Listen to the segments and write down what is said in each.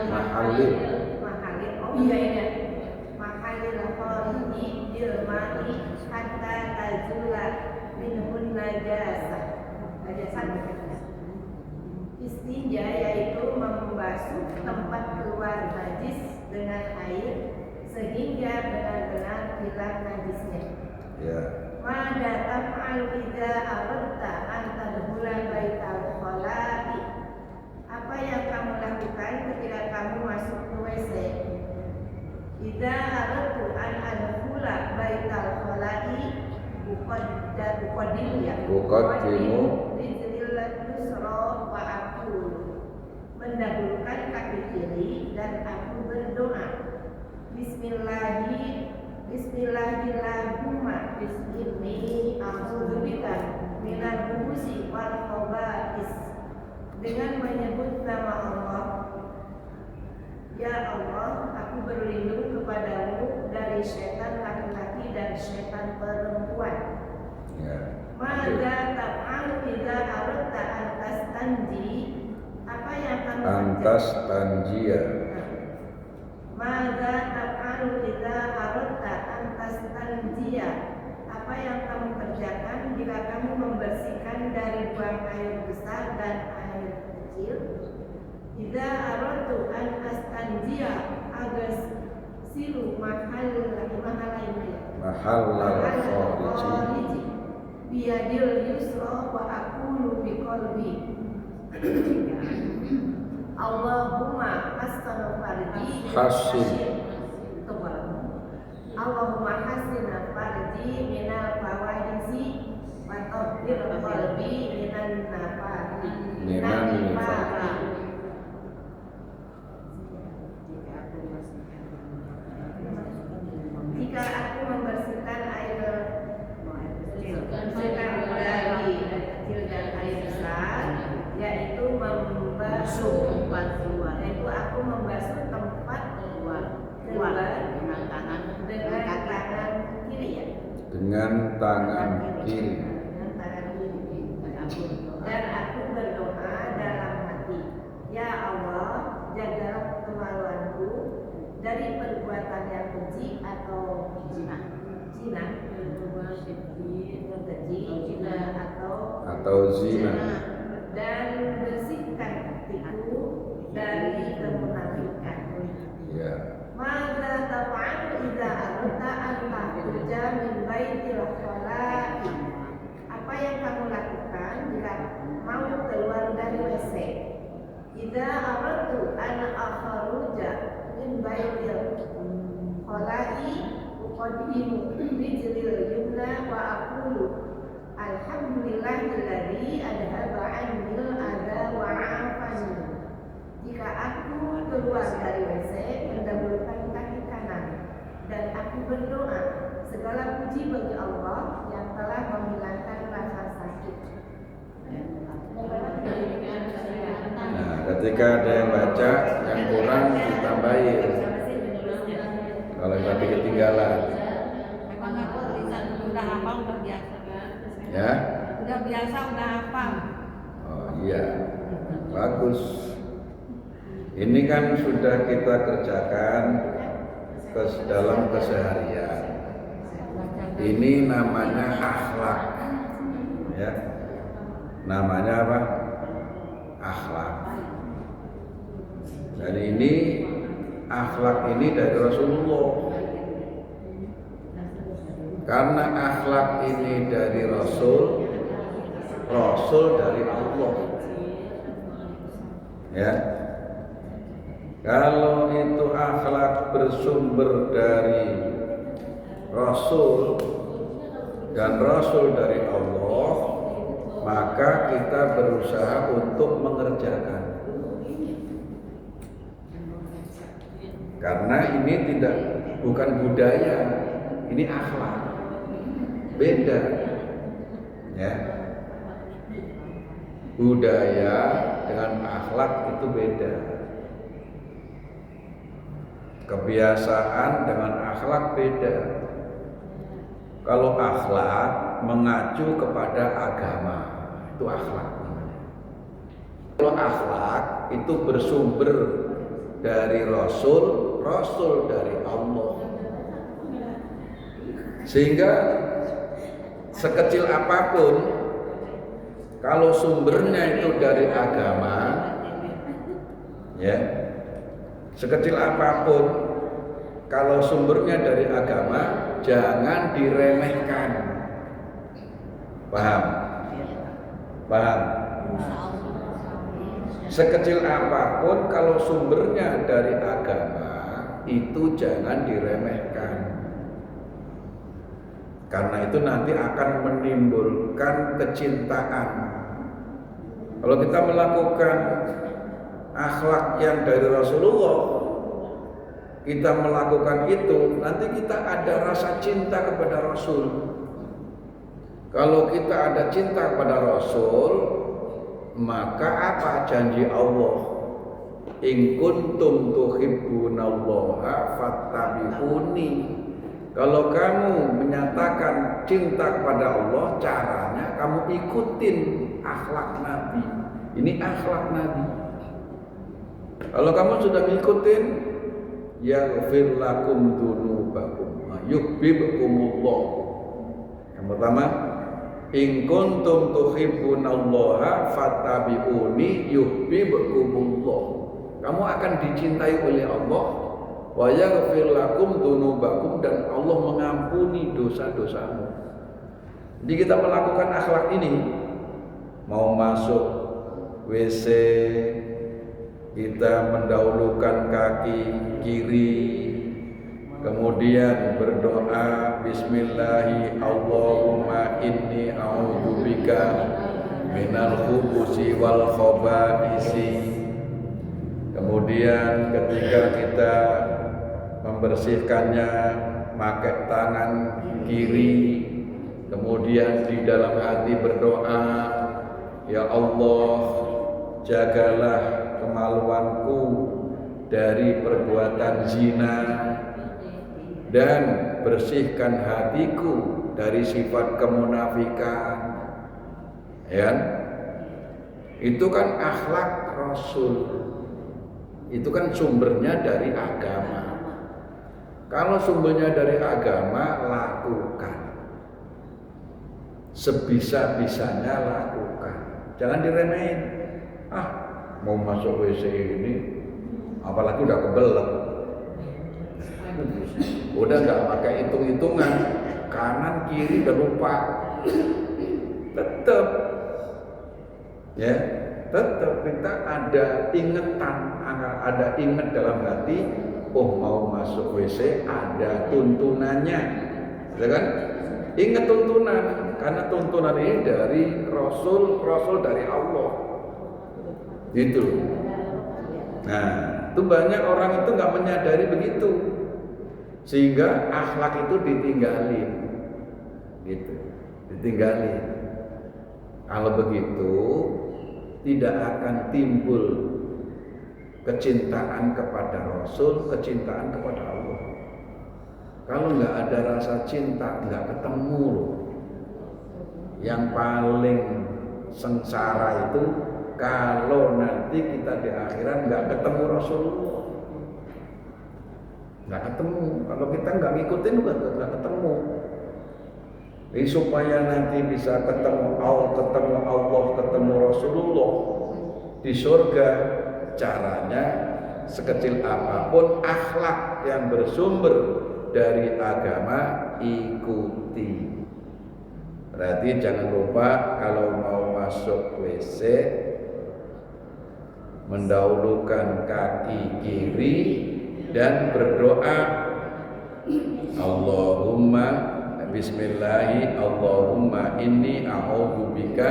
mahallil. Oh iya ini mahallil khariji dirmai hatta tazula minhun najasah. Istinja yaitu membasuh tempat keluar najis dengan air sehingga benar-benar hilang najisnya. Ya. Mada taf'al idza aradta an tadkhula baital khala'i. Apa yang kamu lakukan ketika kamu masuk ke WC? Idza aradtu an adkhula baital khala'i uqaddimu mendahulukan kaki kiri dan aku berdoa. Bismillahirrahmanirrahim. Bismillah a'udzubika minal khubuthi wal khaba'is. Dengan menyebut nama Allah. Ya Allah, aku berlindung kepadamu dari setan laki-laki dan setan perempuan. Ya. Mada taf'al idza aradta an tastanji. Apa yang kamu antas tanjia. Mada taf'al idza aradta an tastanjia. Apa yang kamu kerjakan jika kamu membersihkan dari buang air besar dan air kecil? Idza aradtu an tastanjia agas silu mahallal khariji biyadil yusra wa aqulu biqalbi Allahumma astaghfirli Allahumma hasin farji minal fawahizi wa tahhir qalbi minan nafaqi jika aku membersihkan air kecil dan air besar, yaitu membasuh tempat keluar, yaitu aku membasuh tempat keluar dengan tangan kiri ya. Dengan tangan kiri. Dan aku berdoa dalam hati, ya Allah, jagalah kemaluanku dari perbuatan yang keji atau zina atau zina, dan bersihkan hatiku dari kemunafikan. Ya. Maka taf'al idza aradta an takhruja min baitil khala'i. Apa yang kamu lakukan jika mau keluar dari WC? Idza aradtu an akhruja min baitil khala'i uqaddimu rijlil yumna wa aqulu alhamdulillahilladzi adhaba 'annil adza wa 'afani. Jika aku keluar dari WC, mendahulukan kaki kanan dan aku berdoa, segala puji bagi Allah yang telah menghilangkan rasa sakit. Nah, ketika ada yang baca yang kurang ditambahin. Kalau yang tadi ketinggalan. Memang aku udah hafal, udah biasa. Ya. Udah biasa, udah hafal. Oh iya, bagus. Ini kan sudah kita kerjakan dalam keseharian. Ini namanya akhlak, ya. Namanya apa? Akhlak. Dan ini akhlak ini dari Rasulullah. Karena akhlak ini dari Rasul, Rasul dari Allah. Ya. Kalau itu akhlak bersumber dari Rasul dan Rasul dari Allah, maka kita berusaha untuk mengerjakan. Karena ini bukan budaya, ini akhlak. Beda. Ya. Budaya dengan akhlak itu beda. Kebiasaan dengan akhlak beda. Kalau akhlak mengacu kepada agama, itu akhlak. Kalau akhlak itu bersumber dari Rasul, Rasul dari Allah. Sehingga sekecil apapun, kalau sumbernya itu dari agama, ya, sekecil apapun, kalau sumbernya dari agama, jangan diremehkan. Paham? Paham? Sekecil apapun kalau sumbernya dari agama, itu jangan diremehkan. Karena itu nanti akan menimbulkan kecintaan. Kalau kita melakukan akhlak yang dari Rasulullah, kita melakukan itu, nanti kita ada rasa cinta kepada Rasul. Kalau kita ada cinta kepada Rasul, maka apa janji Allah? In kuntum tuhibbunallaha fattabi'uni. Kalau kamu menyatakan cinta kepada Allah, caranya kamu ikutin akhlak Nabi. Ini akhlak Nabi. Kalau kamu sudah ngikutin, yaghfir lakum dzunubakum yuhibbukumullah. Yang pertama, in kuntum tuhibbunallaha fattabi'uni yuhibbukumullah. Kamu akan dicintai oleh Allah, wa yaghfir lakum dzunubakum, dan Allah mengampuni dosa-dosamu. Jadi kita melakukan akhlak ini, mau masuk WC kita mendahulukan kaki kiri, kemudian berdoa bismillahi Allahumma inni a'udzubika minal khubusi wal khaba'isi. Kemudian ketika kita membersihkannya pakai tangan kiri, kemudian di dalam hati berdoa, ya Allah, jagalah kemaluanku dari perbuatan zina dan bersihkan hatiku dari sifat kemunafikan. Ya, itu kan akhlak Rasul. Itu kan sumbernya dari agama. Kalau sumbernya dari agama, lakukan. Sebisa-bisanya lakukan. Jangan diremehin. Mau masuk WC ini, apalagi udah kebelet, udah nggak pakai hitung-hitungan, kanan kiri udah lupa, tetap kita ada ingetan, ada inget dalam hati. Oh, mau masuk WC ada tuntunannya, ya kan? Ingat tuntunan, karena tuntunan ini dari Rasul dari Allah. Gitu. Nah, itu banyak orang itu nggak menyadari begitu, sehingga akhlak itu ditinggalin, gitu, ditinggalin. Kalau begitu, tidak akan timbul kecintaan kepada Rasul, kecintaan kepada Allah. Kalau nggak ada rasa cinta, nggak ketemu loh. Yang paling sengsara itu kalau nanti kita di akhirat nggak ketemu Rasulullah, nggak ketemu. Kalau kita nggak ngikutin, nggak ketemu. Jadi supaya nanti bisa ketemu Allah, ketemu Rasulullah di surga, caranya sekecil apapun akhlak yang bersumber dari agama ikuti. Berarti jangan lupa kalau mau masuk WC, mendahulukan kaki kiri dan berdoa Allahumma bismillahi Allahumma inni a'udzubika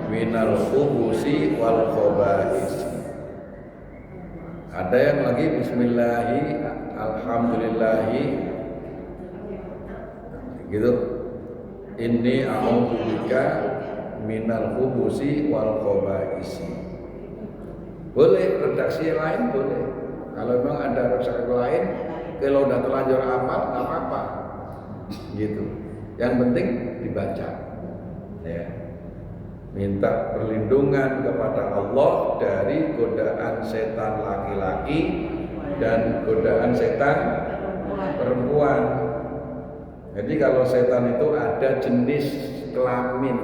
minal khubusi wal khaba'is. Ada yang lagi bismillahi alhamdulillahi gitu, inni a'udzubika minal khubusi wal khaba'is. Boleh redaksi lain, boleh. Kalau memang ada redaksi lain, kalau udah terlanjur hafal nggak apa-apa, gitu. Yang penting dibaca. Ya. minta perlindungan kepada Allah dari godaan setan laki-laki dan godaan setan perempuan. Jadi kalau setan itu ada jenis kelamin,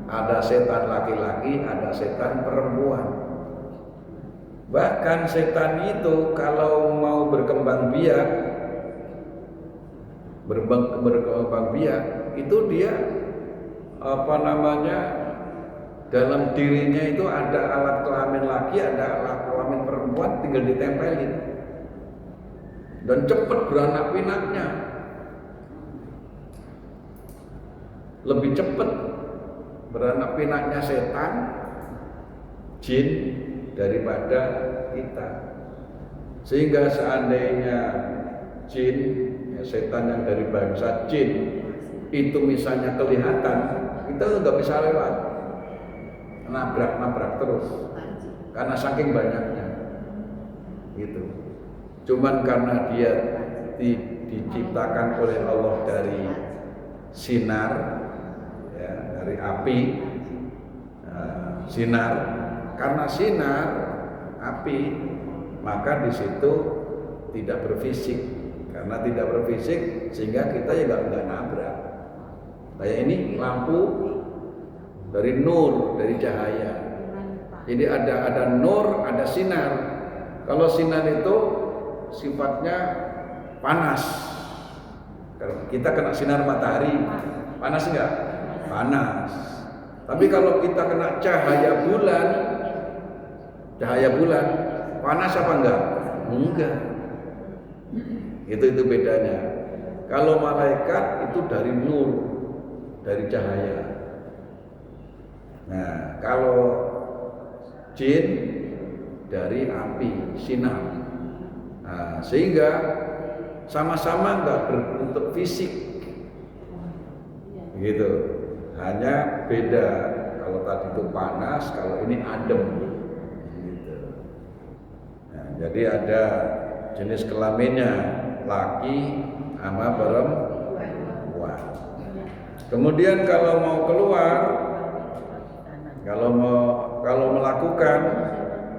ada setan laki-laki, ada setan perempuan. Bahkan setan itu kalau mau berkembang biak, itu dia dalam dirinya itu ada alat kelamin laki, ada alat kelamin perempuan, tinggal ditempelin dan cepat beranak pinaknya, lebih cepat beranak pinaknya setan jin daripada kita. Sehingga seandainya jin, setan yang dari bangsa jin itu misalnya kelihatan, kita nggak bisa lewat, nabrak terus karena saking banyaknya gitu. Cuman karena dia diciptakan oleh Allah dari sinar, ya, dari api, sinar. Karena sinar api, maka di situ tidak berfisik. Karena tidak berfisik, sehingga kita ya nggak nabrak. Kayak ini lampu dari nur, dari cahaya. Jadi ada nur, ada sinar. Kalau sinar itu sifatnya panas. Kalau kita kena sinar matahari, panas enggak? Panas. Tapi kalau kita kena cahaya bulan, panas apa enggak? Enggak. Itu bedanya. Kalau malaikat itu dari nur, dari cahaya. Nah, kalau jin dari api, sinar. Nah, sehingga sama-sama enggak berbentuk fisik. Gitu. Hanya beda. Kalau tadi itu panas, kalau ini adem. Gitu. Nah, jadi ada jenis kelaminnya, laki sama perempuan. Kemudian kalau mau keluar, kalau melakukan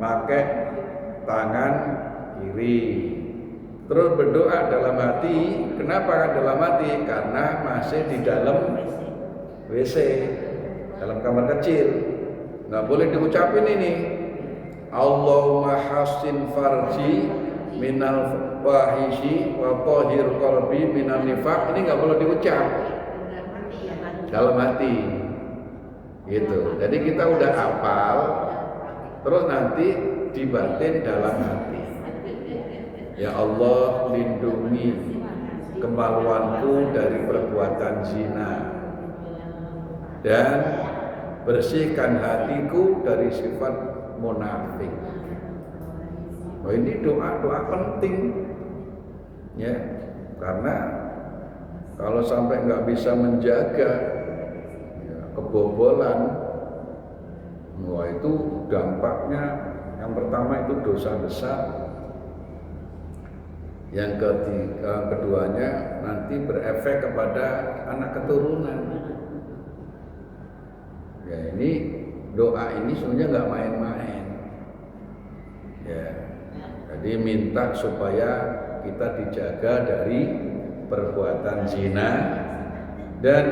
pakai tangan kiri. Terus berdoa dalam hati. Kenapa dalam hati? Karena masih di dalam WC, dalam kamar kecil. Nggak boleh diucapin ini. Allahumma hasin farji minal fahishi wa tahhir qalbi minan nifaq. Ini nggak boleh diucap dalam hati. Gitu. Jadi kita udah hafal, terus nanti dibatin dalam hati. Ya Allah, lindungi kemaluanku dari perbuatan zina dan bersihkan hatiku dari sifat munafik. Oh, ini doa penting ya, karena kalau sampai nggak bisa menjaga ya, kebobolan, wah itu dampaknya yang pertama itu dosa besar. Yang keduanya nanti berefek kepada anak keturunan. Ya, ini doa ini sebenarnya nggak main-main. Ya, jadi minta supaya kita dijaga dari perbuatan zina dan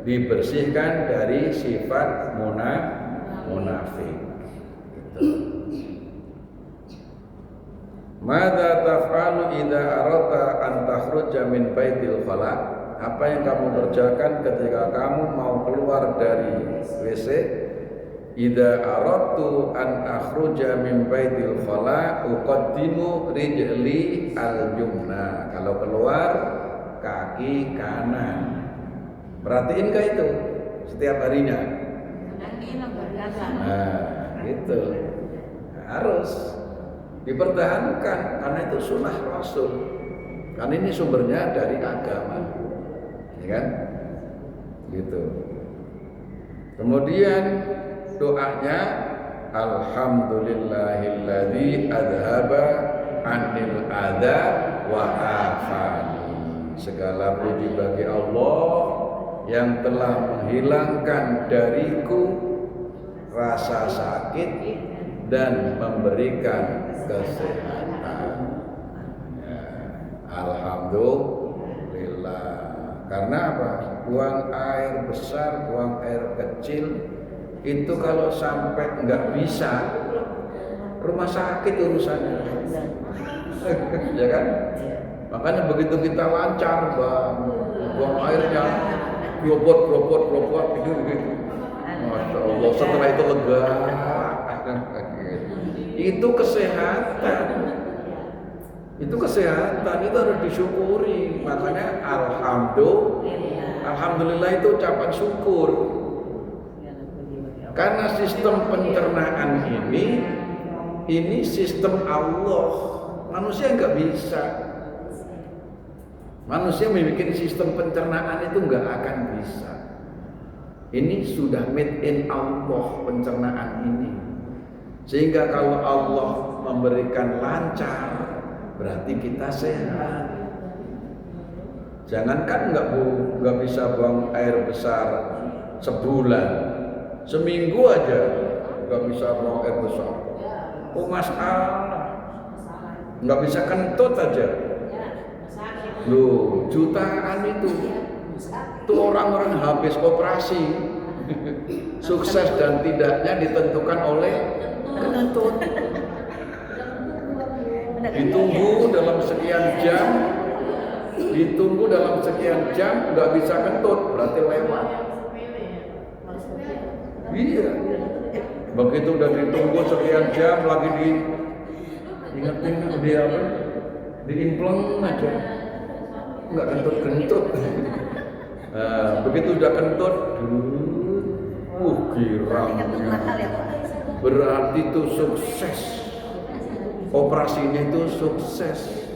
dibersihkan dari sifat munafik. Gitu. Madza taf'alu idza aradta an takhruja min baitil khala? Apa yang kamu kerjakan ketika kamu mau keluar dari WC? Idza aradtu an akhruja min baitil khala uqaddimu rijli al-yumna. Kalau keluar kaki kanan. Perhatiin enggak itu setiap harinya? Nah, gitu. Harus dipertahankan karena itu sunnah Rasul. Kan ini sumbernya dari agama, ya kan? Gitu. Kemudian doanya alhamdulillahilladzi adhaba anil adza wa afani. Segala puji bagi Allah yang telah menghilangkan dariku rasa sakit dan memberikan kesehatan. Ya, alhamdulillah. Karena apa? Buang air besar, buang air kecil itu kalau sampai nggak bisa, rumah sakit urusannya. Ya kan? Makanya begitu kita lancar, buang airnya robot gitu. Masya Allah, setelah itu lega. Itu kesehatan. Itu kesehatan, itu harus disyukuri. Makanya alhamdulillah itu ucapan syukur. Karena sistem pencernaan ini sistem Allah. Manusia nggak bisa. Manusia membuat sistem pencernaan itu nggak akan bisa. Ini sudah made in Allah pencernaan ini. Sehingga kalau Allah memberikan lancar, berarti kita sehat. Jangankan nggak bisa buang air besar sebulan, seminggu aja nggak bisa buang air besar. Oh masalah, nggak bisa kentut aja. Loh, jutaan itu orang-orang habis operasi. Sukses dan tidaknya ditentukan oleh kentut. Ditunggu dalam sekian jam, nggak bisa kentut, berarti lewat. Iya. Begitu udah ditunggu sekian jam lagi diimpleng aja. Nggak kentut. Begitu udah kentut, girangnya. Berarti itu sukses. Operasinya itu sukses.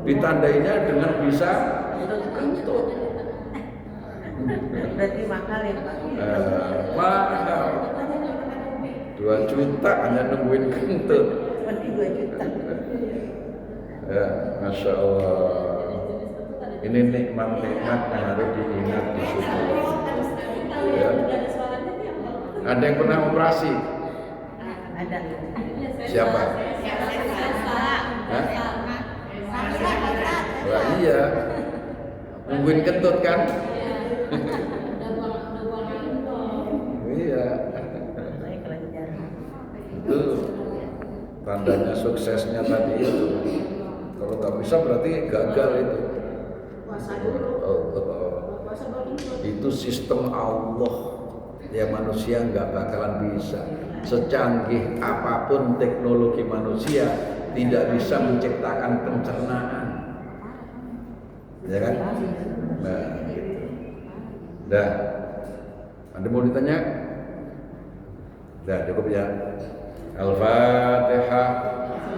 Ditandainya dengan bisa kentut. Berarti mahal ya Pak? Mahal. 2 juta hanya nungguin kentut. Seperti 2 juta. Ya, Masya Allah. Ini nikmat yang harus diingat, disyukuri. Ya. Ada yang pernah operasi? Ada. Siapa? Hah? Wah, iya. Nungguin kentut kan? Iya. Itu tandanya suksesnya tadi itu. Kalau nggak bisa berarti gagal itu. Itu sistem Allah. Ya manusia nggak bakalan bisa. Secanggih apapun teknologi manusia tidak bisa menciptakan pencernaan. Ya kan? Nah, gitu. Dah. Ada mau ditanya? Dah, cukup ya. Al-Fatihah.